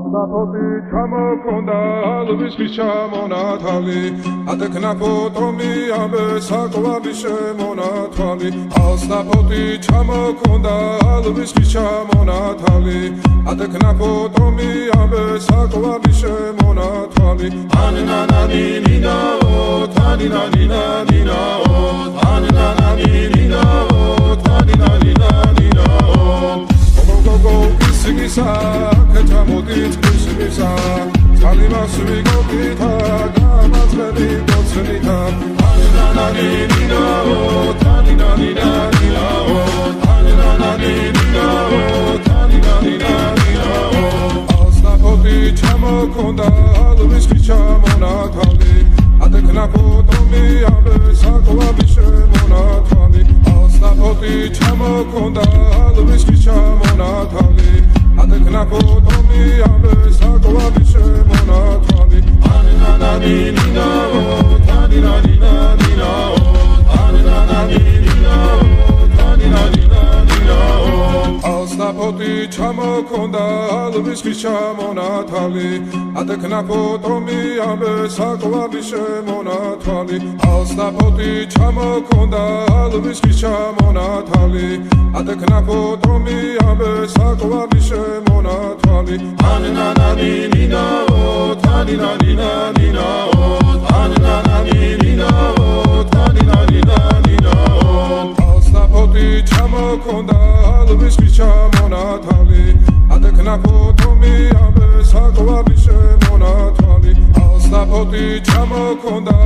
Alsapoti ჩამოქონდა ალვის ჩამონათალი ატექნა ფოტომი ამე საკვარი შემონათვალი Alsapoti ჩამოქონდა ალვის ჩამონათალი ატექნა ფოტომი ამე საკვარი შემონათვალი ანანანინინაო თანინანინანინაო ანანანინინაო თანინანინანინაო Go Sigisa, Katamodit, Sigisa, Talimas, Vigopita, Gamas, Vedi, Dotsenita, Anananina, Taninanina, Anananina, Taninanina, Alsapoti, Chamokonda, Luis Chamonatali, Ateknapo, Tomi, Abe, Sakwa, Bishemonatali, Alsapoti, Chamokonda, Luis Chamonatali, Atekna Potomi, Abe, Sakwa, Bishemonatali, Anananina, Taninanina, Anananina, Taninanina, Alsapoti, Chamokonda, Luis Chamonatali, Atekna Potomi, Abe, Sakwa, Bishemonatali, Alsapoti, Chamokonda, Luis Chamonatali, Atekna Potomi, Abe, Sakwa, Bishemonatali, Anananina, Taninanina, Anananina, Taninanina, Alsapoti, Chamokonda, Luis Chamonatali, Atekna Potomi, Abe, Sakwa, Bishemonatali, Alsapoti, Chamokonda,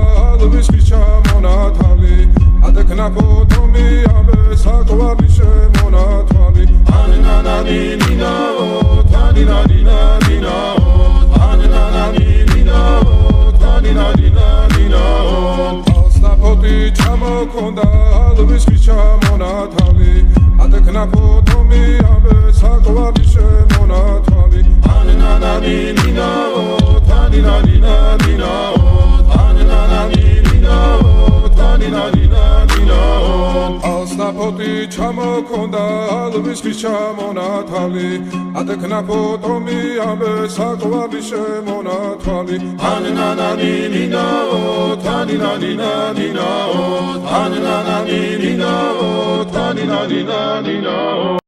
Luis Chamonatali, Atekna Potomi, Abe, Sakwa, Bishemonatali, Anananina, Taninanina, Anananina, Taninanina, Alsapoti, Chamokonda, Luis Chamonatali, Atekna Potomi, Abe, Sakwa, Bishemonatali, Anananina, Taninanina, Anananina, Taninanina, Alsapoti, Chamokonda, Luis Chamonatali, Atekna Potomi, Abe, Sakwa, Bishemonatali, Anananina, Taninanina, Anananina, Taninanina.